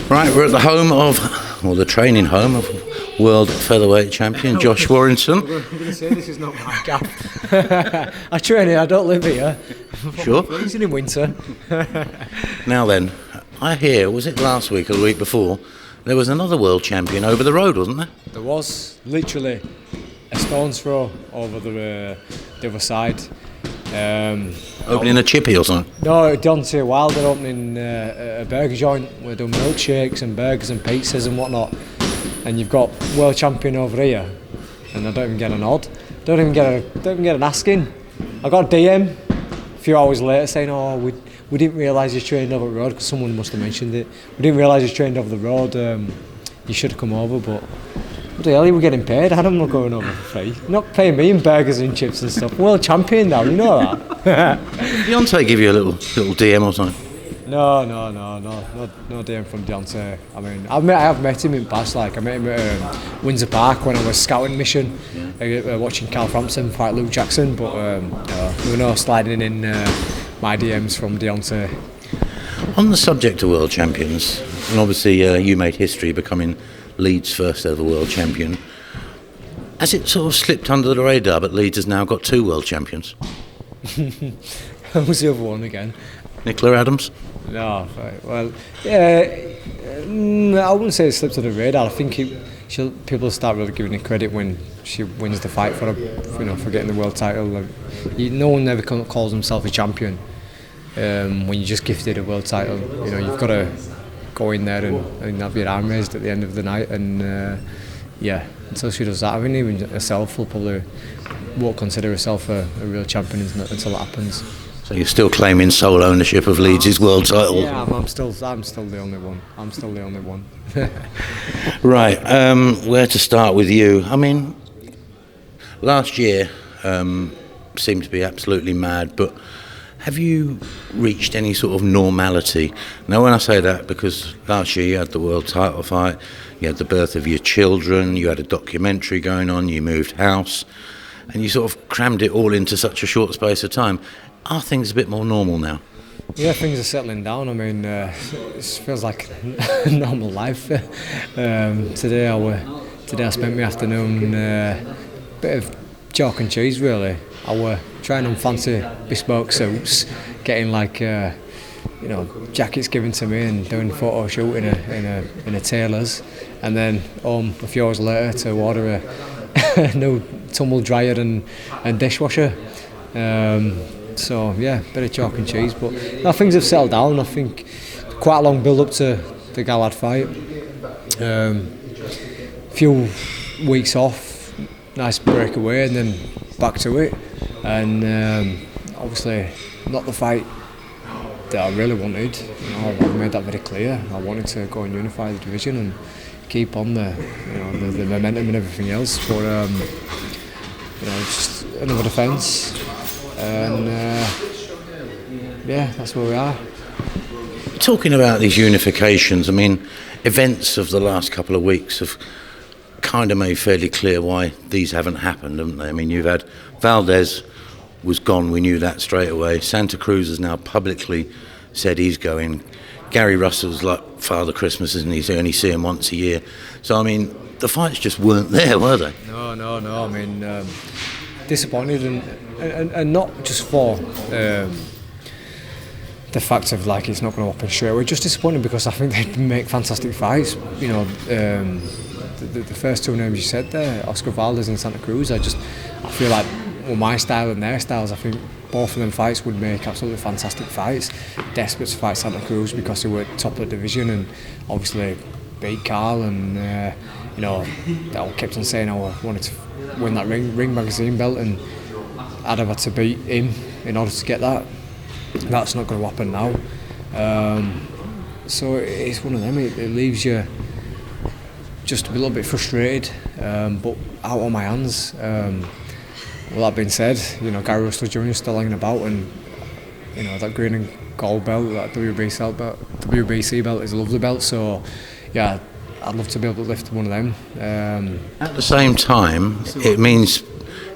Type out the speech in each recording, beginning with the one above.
Right, we're at the home of, or the training home of world featherweight champion Josh Warrington. I'm going to say this is not my gaff. I train here, I don't live here. Sure. Freezing in winter. Now then, I hear, was it last week or the week before, there was another world champion over the road, wasn't there? There was, literally, a stone's throw over the other side. Opening a chippy or something? No, Deontay Wilder opening a burger joint. We're doing milkshakes and burgers and pizzas and whatnot. And you've got world champion over here, and I don't even get a nod. Don't even get an asking. I got a DM a few hours later saying, "Oh, we didn't realise you trained over the road," because someone must have mentioned it. We didn't realise you trained over the road. You should have come over, but what the hell, you were getting paid. I'm not going over for free. You're not paying me in burgers and chips and stuff. World champion now, you know that. Deontay give you a little DM or something? No DM from Deontay. I mean, I have met him in the past. Like I met him at Windsor Park when I was scouting mission, watching Carl Frampton fight Luke Jackson. But there were no sliding in my DMs from Deontay. On the subject of world champions, and obviously you made history becoming Leeds' first ever world champion. Has it sort of slipped under the radar, but Leeds has now got two world champions? Who's the other one again? Nicola Adams? No, right. Well, yeah, I wouldn't say it slipped under the radar. I think people start really giving her credit when she wins the fight for getting the world title. No one ever calls himself a champion when you just gifted a world title. You know, you've got to go in there and have your arm raised at the end of the night, and until she does that, I mean, even herself won't consider herself a real champion until that happens. So you're still claiming sole ownership of Leeds' world title? Yeah, I'm still the only one. Right, where to start with you? I mean, last year seemed to be absolutely mad, but have you reached any sort of normality? Now, when I say that, because last year you had the world title fight, you had the birth of your children, you had a documentary going on, you moved house, and you sort of crammed it all into such a short space of time. Are things a bit more normal now? Yeah, things are settling down. I mean, it feels like a normal life. Today I spent my afternoon bit of chalk and cheese really. I were trying on fancy bespoke suits, getting jackets given to me and doing photo shoot in a tailor's, and then home a few hours later to order a new tumble dryer and dishwasher. So yeah, bit of chalk and cheese, but now things have settled down. I think quite a long build up to the Galad fight. Few weeks off, nice break away, and then back to it. And obviously not the fight that I really wanted. You know, I've made that very clear. I wanted to go and unify the division and keep on the momentum and everything else. But just another defence. And that's where we are. Talking about these unifications, I mean, events of the last couple of weeks have kind of made fairly clear why these haven't happened, haven't they? I mean, you've had Valdez was gone, we knew that straight away. Santa Cruz has now publicly said he's going. Gary Russell's like Father Christmas, isn't he? So you only see him once a year. So, I mean, the fights just weren't there, were they? No. I mean, disappointed and not just for the fact of like it's not going to happen straight away. Just disappointed because I think they make fantastic fights. You know, the first two names you said there, Oscar Valdez and Santa Cruz. I feel like my style and their styles, I think both of them fights would make absolutely fantastic fights. Desperate to fight Santa Cruz because they were top of the division and obviously beat Carl, and I kept on saying I wanted to win that ring magazine belt, and I'd have had to beat him in order to get that. That's not going to happen now. So it's one of them. It leaves you just a little bit frustrated, but out of my hands. Well, that being said, Gary Russell Jr. is still hanging about, and that green and gold belt, that WBC belt is a lovely belt. So yeah, I'd love to be able to lift one of them. At the same time, it means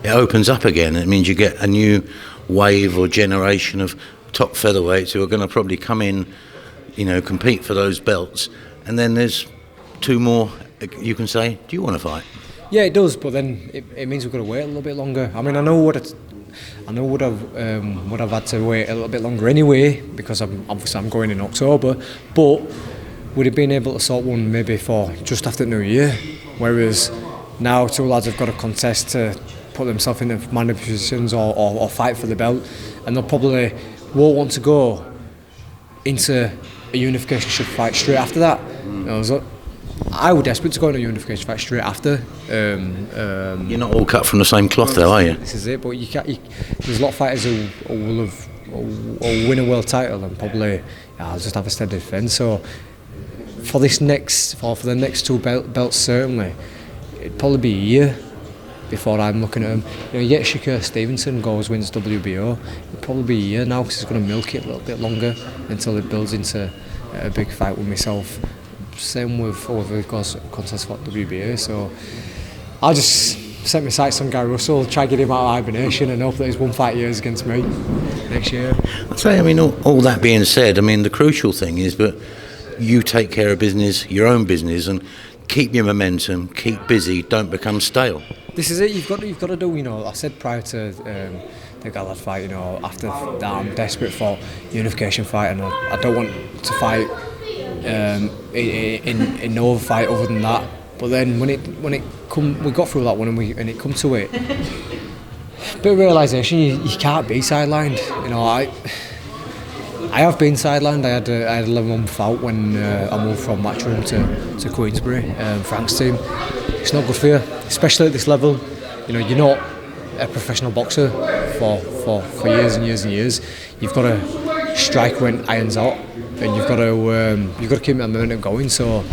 it opens up again. It means you get a new wave or generation of top featherweights who are going to probably come in, compete for those belts and then there's 2 more. You can say, do you want to fight? Yeah, it does, but then it means we've got to wait a little bit longer. I mean, I know would I've had to wait a little bit longer anyway, because I'm going in October. But would have been able to sort one maybe for just after New Year, whereas now 2 lads have got to contest to put themselves in commanding positions or fight for the belt, and they'll probably won't want to go into a unification fight straight after that. You know, so I was desperate to go into a unification fight straight after. You're not all cut from the same cloth, though, are you? This is it. But there's a lot of fighters who will win a world title and probably I'll just have a steady defence. So for the next 2 belts certainly, it'd probably be a year before I'm looking at him. You know, you get Shakur Stevenson wins WBO. It'd probably be a year now, because he's going to milk it a little bit longer until it builds into a big fight with myself. Same with Gonzalez for WBA. So I'll just set my sights on Gary Russell, try to get him out of hibernation, and hope that he's 1 fight years against me next year. I'd say, I mean, all that being said, I mean, the crucial thing is that you take care of business, your own business, and keep your momentum, keep busy, don't become stale. This is it. You've got to do. You know, I said prior to the Gallad fight, you know, after that I'm desperate for unification fight, and I don't want to fight in no fight other than that. But then when it we got through that one and it come to it, bit of realisation, you can't be sidelined. You know, I have been sidelined. I had a 11-month out when I moved from Matchroom to Queensberry, Frank's team. It's not good for you, especially at this level. You know, you're not a professional boxer for years and years and years. You've got to strike when iron's hot, and you've got to keep that momentum going. So,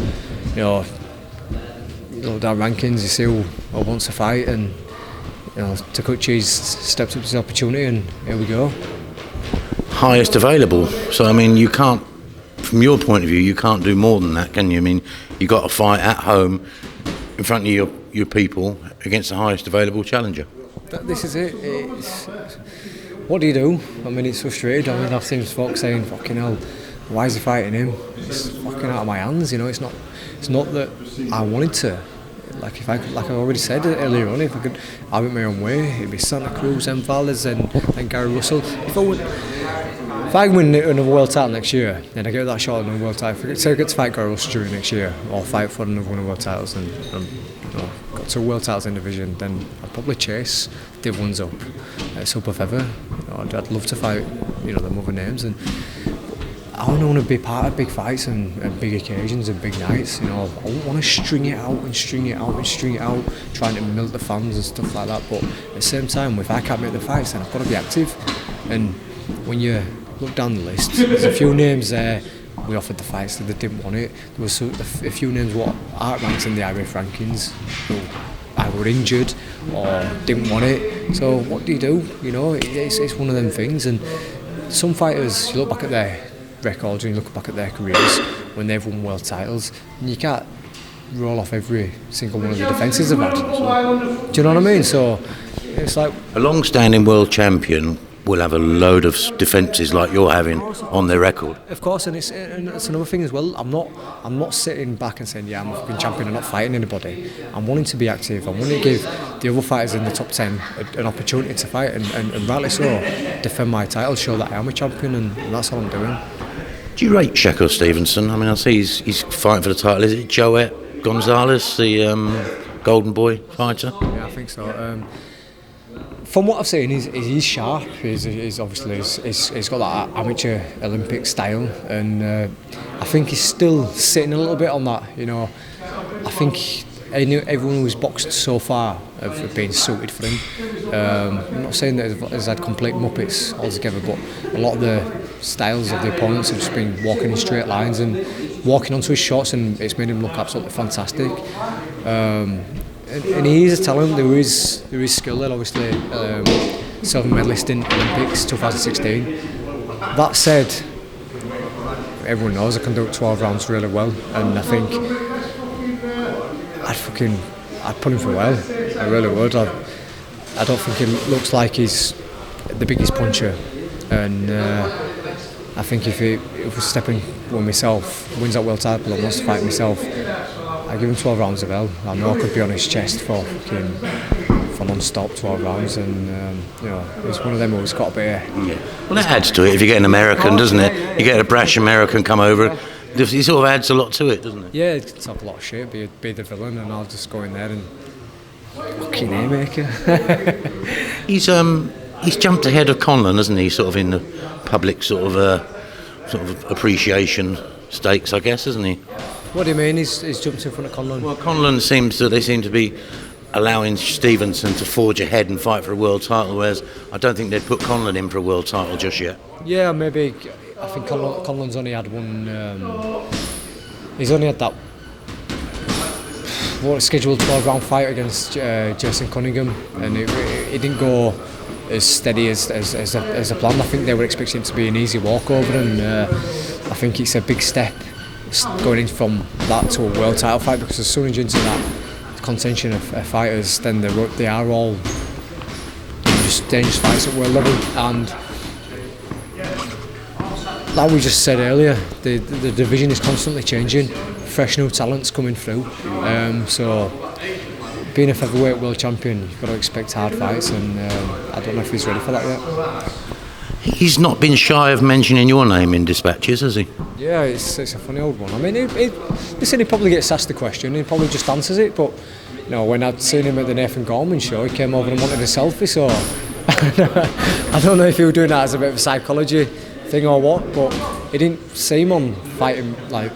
you know down rankings, you see who wants to fight, and you know, Takoucht's stepped up to his opportunity, and here we go. Highest available. So I mean, you can't, from your point of view, you can't do more than that, can you? I mean, you got to fight at home in front of your people against the highest available challenger. This is it. What do you do? I mean, it's frustrated. I mean, I've seen folks saying, "Fucking hell, why is he fighting him?" It's fucking out of my hands. You know, it's not that I wanted to. Like I already said earlier on, if I could have it my own way, it'd be Santa Cruz, Gonzalez, and Gary Russell. If I win another world title next year, then I get that shot at another world title. Say I get to fight Gary Russell during next year, or fight for another one of the world titles, and you know, got 2 world titles in the division, then I'd probably chase the ones up at Super Feather. You know, I'd love to fight, you know, the other names, and I don't want to be part of big fights and big occasions and big nights. You know, I don't want to string it out, trying to milk the fans and stuff like that. But at the same time, if I can't make the fights, then I've got to be active. And when you look down the list, there's a few names there. We offered the fights that they didn't want it. There was a few names what aren't ranked in the IBF rankings who either were injured or didn't want it. So what do? You know, it's one of them things. And some fighters, you look back at their records and you look back at their careers when they've won world titles, and you can't roll off every single one of the defences they've had. So, do you know what I mean? So it's like a long-standing world champion will have a load of defences like you're having on their record. Of course, and it's another thing as well. I'm not sitting back and saying, yeah, I'm a fucking champion, I'm not fighting anybody. I'm wanting to be active. I'm wanting to give the other fighters in the top 10 an opportunity to fight, and rightly so, defend my title, show that I am a champion, and that's all I'm doing. Do you rate Shakur Stevenson? I mean, I see he's fighting for the title. Is it Joet Gonzalez, the Golden Boy fighter? Yeah, I think so. From what I've seen, he's sharp. He's obviously he's got that amateur Olympic style, and I think he's still sitting a little bit on that. You know, I think everyone who's boxed so far have been suited for him. I'm not saying that he's had complete muppets altogether, but a lot of the styles of the opponents have just been walking in straight lines and walking onto his shots, and it's made him look absolutely fantastic. And he is a talent. There is skill there, obviously. Silver medalist in Olympics 2016. That said, everyone knows I can do 12 rounds really well, and I think I'd put him for well. I really would. I don't think he looks like he's the biggest puncher, and I think if we're stepping with myself, wins that world title and wants to fight myself, I give him 12 rounds of hell. I know I could be on his chest for non-stop 12 rounds, and it's one of them who's got to be. Well, that adds to it if you get an American, doesn't it? You get a brash American come over. It sort of adds a lot to it, doesn't it? Yeah, it talk a lot of shit. Be the villain, and I'll just go in there and fucking haymaker. He's jumped ahead of Conlan, hasn't he? Sort of in the public sort of appreciation stakes, I guess, hasn't he? What do you mean? He's jumped in front of Conlan? Well, Conlan seem to be allowing Stevenson to forge ahead and fight for a world title, whereas I don't think they'd put Conlan in for a world title just yet. Yeah, maybe. I think Conlan's only had one. He's only had that scheduled 12-round fight against Jason Cunningham, and it didn't go as steady as a plan. I think they were expecting it to be an easy walkover, and I think it's a big step going in from that to a world title fight, because as soon as you're into that contention of fighters, then they are all just dangerous fights at world level. And like we just said earlier, the division is constantly changing, fresh new talents coming through, so being a featherweight world champion, you've got to expect hard fights, and I don't know if he's ready for that yet. He's not been shy of mentioning your name in dispatches, has he? Yeah, it's a funny old one. I mean, he probably gets asked the question, he probably just answers it, but when I'd seen him at the Nathan Gorman show, he came over and wanted a selfie, so I don't know if he was doing that as a bit of a psychology thing or what, but he didn't seem on fighting like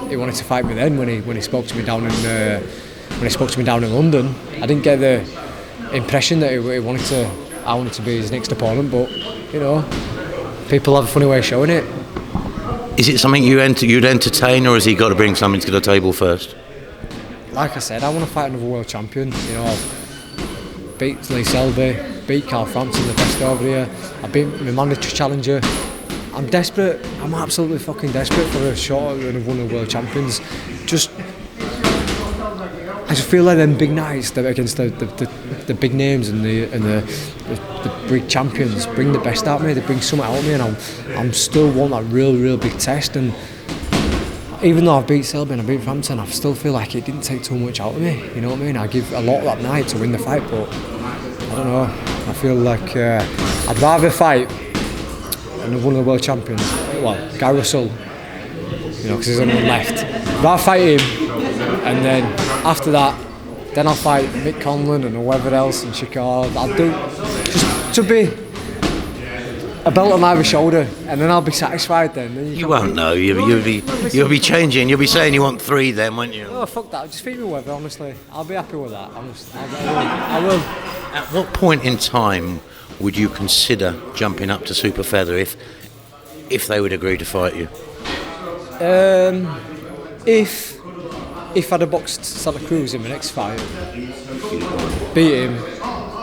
he wanted to fight me then when he spoke to me down in London. I didn't get the impression that I wanted to be his next opponent, but people have a funny way of showing it. Is it something you'd entertain, or has he got to bring something to the table first? Like I said, I want to fight another world champion. Beat Lee Selby, beat Carl Frampton, the best over here. I beat my mandatory challenger. I'm desperate. I'm absolutely fucking desperate for a shot at one of the world champions. I just feel like them big nights against the big names and the big champions bring the best out of me. They bring something out of me, and I'm still want that real big test. And even though I've beat Selby and I beat Frampton, I still feel like it didn't take too much out of me. You know what I mean? I give a lot that night to win the fight, but I don't know. I feel like I'd rather fight one of the world champions. Well, Guy Russell, because he's on the left. I'd rather fight him, and then after that, then I'll fight Mick Conlan and whoever else and Shakur. I'll do just to be a belt on either shoulder, and then I'll be satisfied. Then you won't know. You'll be changing. You'll be saying you want 3 then, won't you? Oh, fuck that. Just feed me whoever. Honestly, I'll be happy with that. I will. At what point in time would you consider jumping up to super feather if they would agree to fight you? If I'd have boxed Santa Cruz in my next fight, beat him,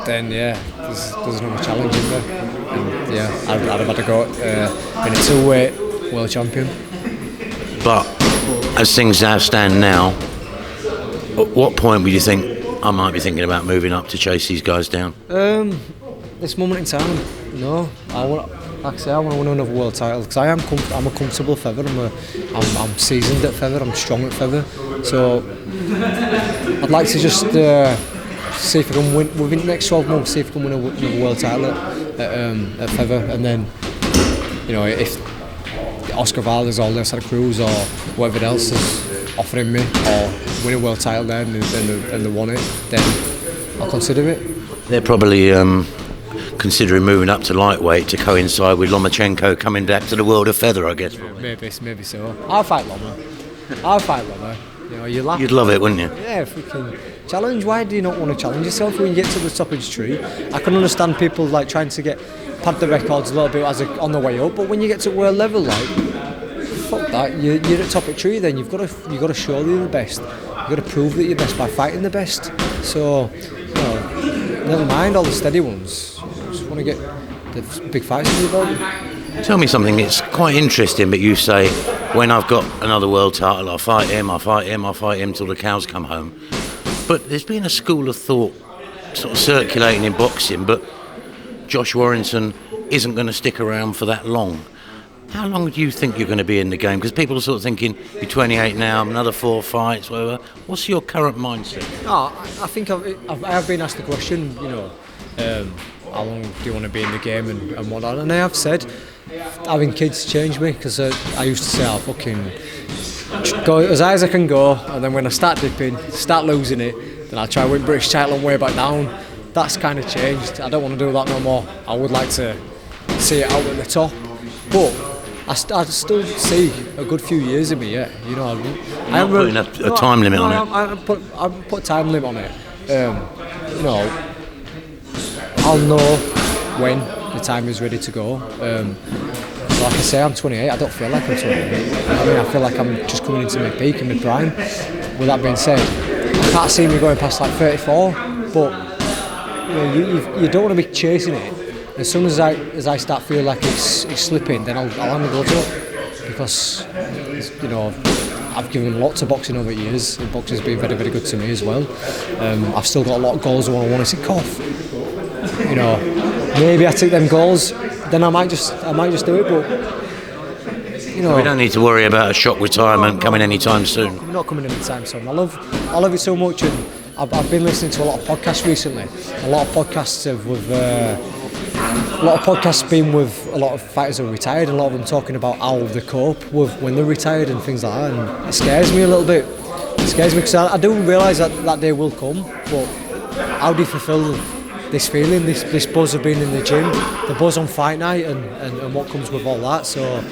then yeah, there's no more challenge in there. And yeah, I'd have had to go in a 2-weight world champion. But as things stand now, at what point would you think I might be thinking about moving up to chase these guys down? This moment in time, no. Like I say, I want to win another world title, because I'm a comfortable feather. I'm seasoned at feather. I'm strong at feather. So I'd like to just see if I can win within the next 12 months. See if I can win another world title at feather, and then if Oscar Valdez or Santa Cruz or whoever else is offering me or win a world title then and they want it, then I'll consider it. They're probably considering moving up to lightweight to coincide with Lomachenko coming back to the world of feather, I guess. Maybe so. I'll fight Loma. You'd love it, wouldn't you? Yeah, if we can challenge. Why do you not want to challenge yourself when you get to the top of the tree? I can understand people like trying to pad the records a little bit on the way up, but when you get to world level, like, fuck that. You're at top of the tree. Then you've got to show that you're the best. You've got to prove that you're best by fighting the best. So, never mind all the steady ones. Just want to get the big fights in your body. Tell me something. It's quite interesting, but you say, when I've got another world title, I'll fight him till the cows come home. But there's been a school of thought sort of circulating in boxing, but Josh Warrington isn't going to stick around for that long. How long do you think you're going to be in the game? Because people are sort of thinking, you're 28 now, another 4 fights, whatever. What's your current mindset? No, I think I have been asked the question, how long do you want to be in the game and whatnot, and I have said having kids changed me, because I used to say I'll fucking go as high as I can go, and then when I start dipping, start losing it, then I'll try to win British title and way back down. That's kind of changed. I don't want to do that no more. I would like to see it out at the top, but I still see a good few years of me yet. I haven't putting a time limit on it. I haven't put a time limit on it. I'll know when the time is ready to go. Like I say, I'm 28. I don't feel like I'm 28. I feel like I'm just coming into my peak and my prime. With that being said, I can't see me going past like 34. But you don't want to be chasing it. As soon as I start feeling like it's slipping, then I'll hand the gloves up, because I've given lots of boxing over the years, and boxing's been very, very good to me as well. I've still got a lot of goals I want to tick off. Maybe I take them goals, then I might just do it. But we don't need to worry about a shock retirement coming anytime soon. I'm not coming anytime soon. I love it so much, and I've been listening to a lot of podcasts recently. A lot of podcasts been with a lot of fighters who are retired, and a lot of them talking about how they cope with when they're retired and things like that, and it scares me a little bit. It scares me because I do realise that day will come, but how do you fulfil this feeling, this buzz of being in the gym, the buzz on fight night, and what comes with all that? So,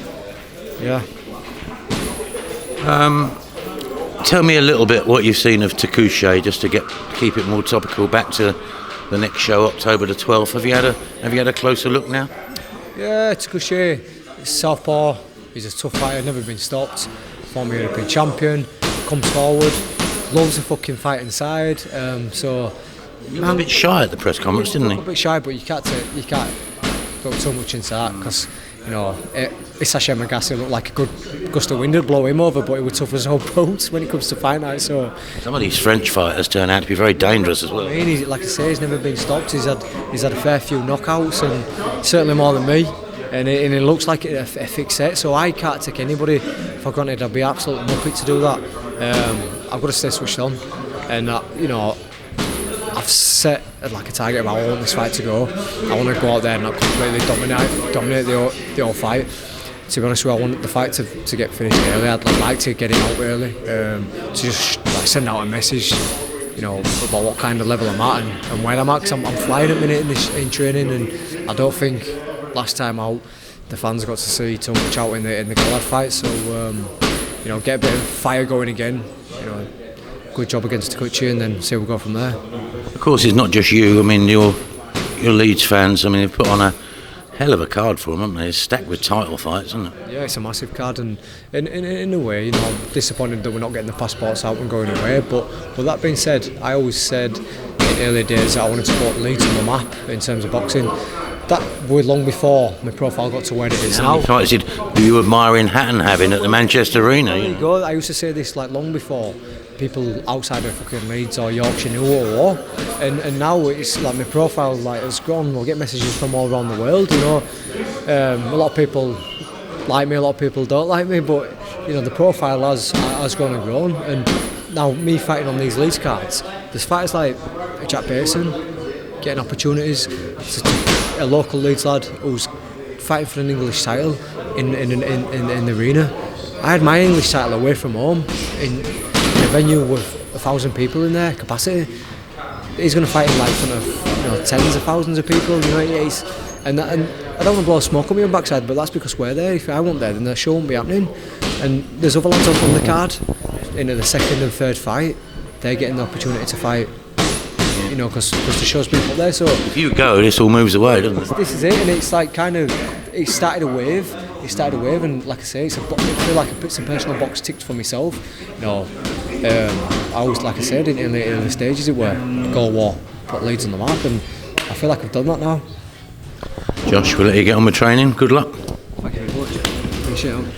yeah. Tell me a little bit what you've seen of Takoucht, just to keep it more topical. Back to the next show, October the 12th. Have you had a closer look now? Yeah, Takoucht, he's southpaw. He's a tough fighter, never been stopped. Former European champion, comes forward, loves the fucking fight inside. He was a bit shy at the press conference, didn't he? A bit shy, but you can't go too much into that, because Sasha Magassi looked like a good gust of wind to blow him over, but he was tough as all boats when it comes to fight night. So some of these French fighters turn out to be very dangerous as well. Like I say, he's never been stopped. He's had a fair few knockouts, and certainly more than me. And it looks like a fixed set. So I can't take anybody for granted. I'd be absolutely muppet to do that. I've got to stay switched on, and I've set like a target of how I want this fight to go. I want to go out there and not completely dominate the whole fight. To be honest with you, I want the fight to get finished early. I'd like to get it out early, to just send out a message, about what kind of level I'm at and where I'm at. Because I'm flying at the minute in training, and I don't think last time out the fans got to see too much out in the Galad fight. So get a bit of fire going again. Good job against Takoucht, and then see where we go from there. Of course, it's not just you. I mean, your Leeds fans. I mean, they've put on a hell of a card for them, haven't they? It's stacked with title fights, isn't it? Yeah, it's a massive card, and in a way, I'm disappointed that we're not getting the passports out and going away. But with that being said, I always said in early days that I wanted to put Leeds on the map in terms of boxing. That was long before my profile got to where it is now. How many fights were you admiring Hatton having at the Manchester Arena? There you go. I used to say this long before people outside of fucking Leeds or Yorkshire knew what it was, and now it's like my profile has grown. We'll get messages from all around the world. A lot of people like me, a lot of people don't like me, but the profile has grown and grown. And now me fighting on these Leeds cards, there's fighters like Jack Pearson getting opportunities. A local Leeds lad who's fighting for an English title in the arena. I had my English title away from home in a venue with 1,000 people in there capacity. He's going to fight in front of tens of thousands of people. And I don't want to blow smoke on my own backside, but that's because we're there. If I weren't there, then the show won't be happening. And there's other lads on the card into the second and third fight. They're getting the opportunity to fight. Because the show's been put there. So if you go, this all moves away, doesn't it? This is it, and it's it started a wave. And like I say, I feel like it's a personal box ticked for myself. I always, like I said, in the stages, it were go war, put Leeds on the map, and I feel like I've done that now. Josh, we'll let you get on with training. Good luck. Thank you very much. Appreciate it.